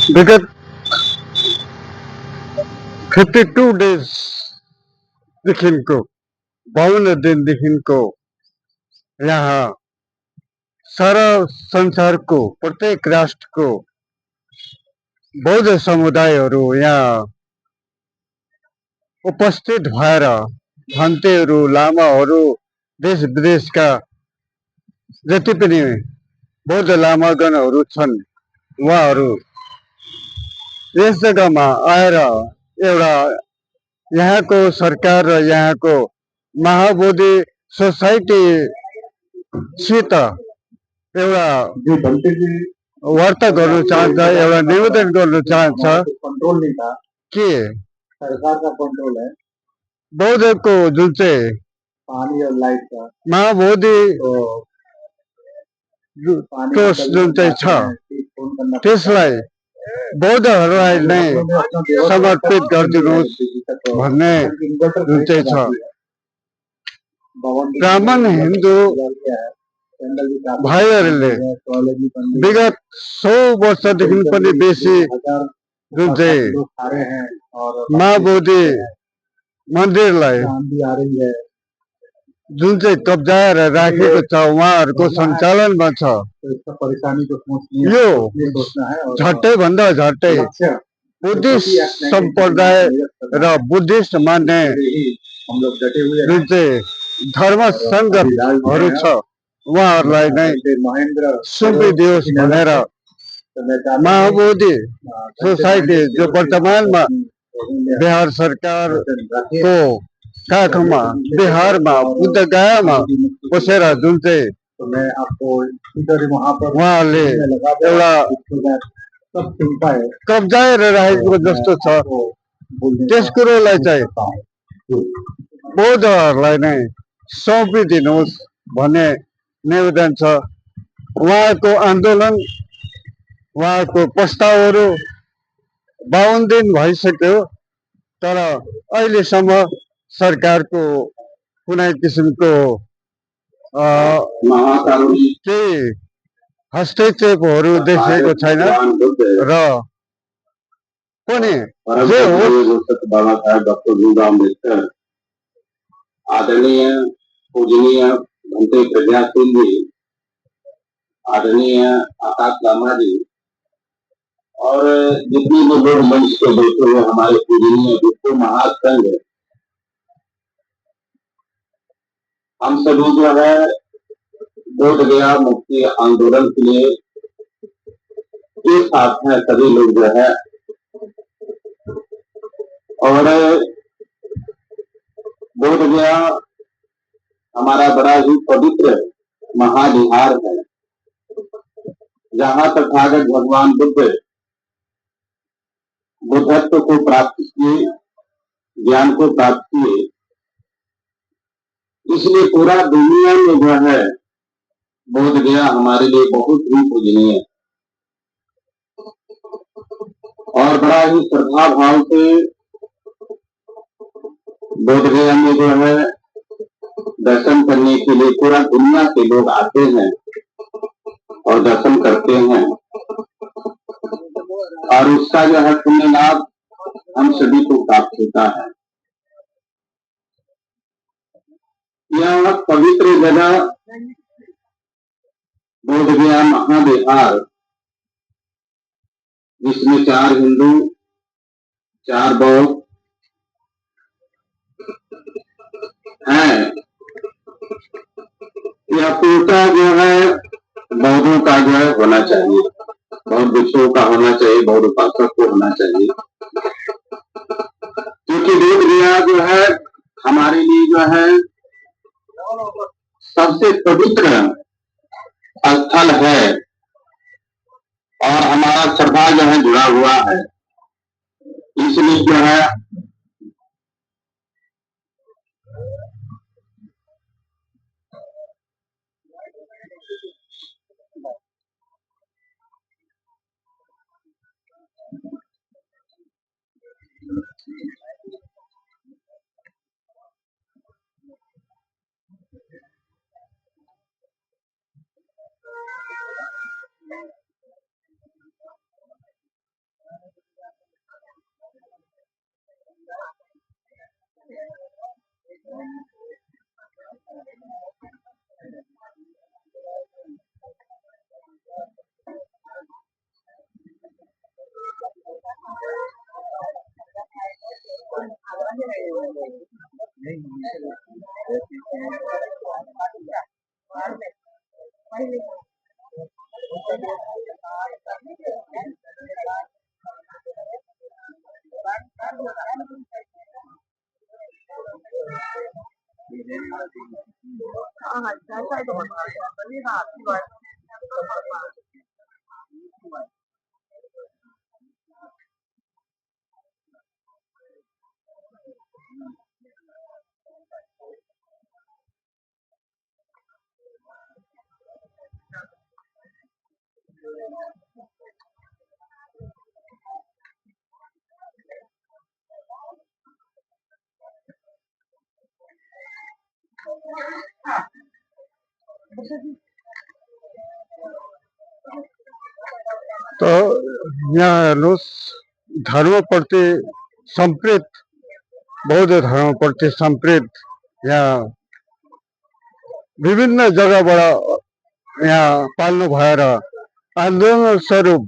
विगत 52 डेज देखिको 52 दिनदेखिको यहाँ सारा संसारको प्रत्येक राष्ट्रको बौद्ध समुदायहरू यहाँ उपस्थित भएर भन्तेहरू लामाहरू देश विदेशका जति पनि बौद्ध लामागणहरू छन् उहाँहरू यस जग्गामा आएर एउटा यहाँको सरकार र यहाँको महाबोधि सोसाइटीसित एउटा वार्ता गर्न चाहन्छ, एउटा निवेदन गर्न चाहन्छ कि बौद्धको जुन चाहिँ महाबोधि कोष जुन चाहिँ छ त्यसलाई बौद्धहरूलाई नै समर्पित गरिदिनुहोस् भन्ने जुन चाहिँ छ। ब्राह्मण हिन्दू भाइहरूले विगत 100 वर्षदेखि पनि बेसी जुन चाहिँ महाबोधि मन्दिरलाई जुन चाहिँ कब्जाएर राखेको छ उहाँहरूको सञ्चालनमा छ, यो झट्टै भन्दा झट्टै बुद्धिस्ट सम्प्रदाय र बुद्धिस्ट मान्ने जुन चाहिँ धर्म सङ्घहरू छ उहाँहरूलाई नै सुम्पिदियोस् भनेर महाबोधि सोसाइटी जो वर्तमानमा बिहार सरकारको काखमा बिहारमा बुद्धगयामा बसेर जुन चाहिँ उहाँले एउटा कब्जाएर राखेको जस्तो छ त्यस कुरोलाई चाहिँ बौद्धहरूलाई नै सुम्पिदिनुहोस् भन्ने निवेदन छ। उहाँको आन्दोलन उहाँको प्रस्तावहरू 52 दिन भइसक्यो तर अहिलेसम्म सरकारको कुनै किसिमको केही हस्तक्षेपहरू देखिएको छैन र पनि जे होस् बाबा साहेब डॉक्टर भीमराव अम्बेडकर आदरणीय पूजनीय भंते प्रज्ञाशील जी, आदरणीय आकाश लामा जी और जितने भी लोग मंच पे बैठे हुए हमारे पूजनीय विश्व महासंघ, हम सभी जो है बोध गया मुक्ति आंदोलन के लिए एक साथ हैं सभी लोग जो है। और बोध गया हमारा बड़ा ही पवित्र महाविहार है जहाँ तथागत भगवान बुद्ध बुद्धत्व को प्राप्त किए, ज्ञान को प्राप्त किए, इसलिए पूरा दुनिया में जो है बोध गया हमारे लिए बहुत ही पूजनीय है और बड़ा ही श्रद्धा भाव से बोध गया में जो है दर्शन करने के लिए पूरा दुनिया के लोग आते हैं और दर्शन करते हैं और उसका जो है पुण्य लाभ हम सभी को प्राप्त होता है। यह पवित्र जगह बोध गया महाविहार जिसमें 4 हिंदू 4 बौद्ध हैं, यह पूर्णता जो है बौद्धों का जो है होना चाहिए, बौद्ध भिक्षुओं का होना चाहिए, बौद्ध उपासक को होना चाहिए, क्योंकि बोध गया जो है हमारे लिए जो है सबसे पवित्र स्थल है और हमारा श्रद्धा जो है जुड़ा हुआ है। इसलिए जो है तो यहाँ हेर्नुहोस्, धर्मप्रति सम्प्रेत, बौद्ध धर्मप्रति सम्प्रेत यहाँ विभिन्न जग्गाबाट यहाँ पाल्नु भएर आन्दोलन स्वरूप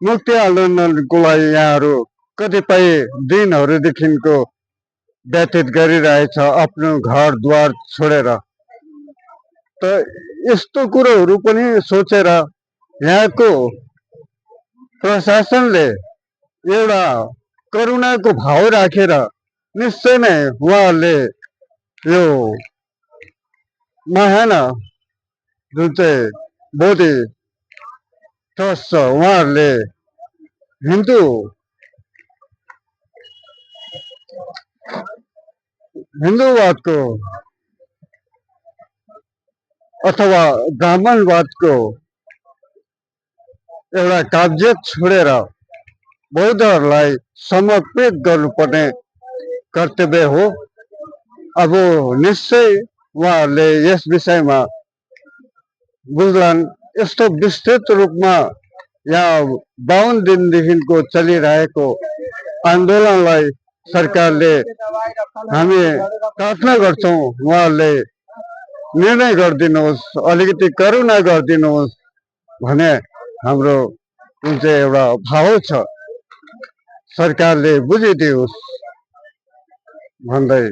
मुक्ति आन्दोलनको लागि यहाँहरू कतिपय दिनहरूदेखिको व्यतीत गरिरहेछ आफ्नो घर द्वार छोडेर। त यस्तो कुरोहरू पनि सोचेर यहाँको प्रशासनले एउटा करुणाको भाव राखेर निश्चय नै उहाँहरूले यो महान जुन चाहिँ बोधि ट्रस्ट छ उहाँहरूले हिन्दूवादको अथवा ब्राह्मणवादको एउटा काब्जियत छोडेर बौद्धहरूलाई समर्पित गर्नुपर्ने कर्तव्य हो। अब निश्चय उहाँहरूले यस विषयमा बुझ्लान्। यस्तो विस्तृत रूपमा यहाँ 52 दिनदेखिको चलिरहेको आन्दोलनलाई सरकारले हामी प्रार्थना गर्छौँ उहाँहरूले निर्णय गरिदिनुहोस्, अलिकति करुणा गरिदिनुहोस् भने हाम्रो जुन चाहिँ एउटा भाव छ सरकारले बुझिदियोस् भन्दै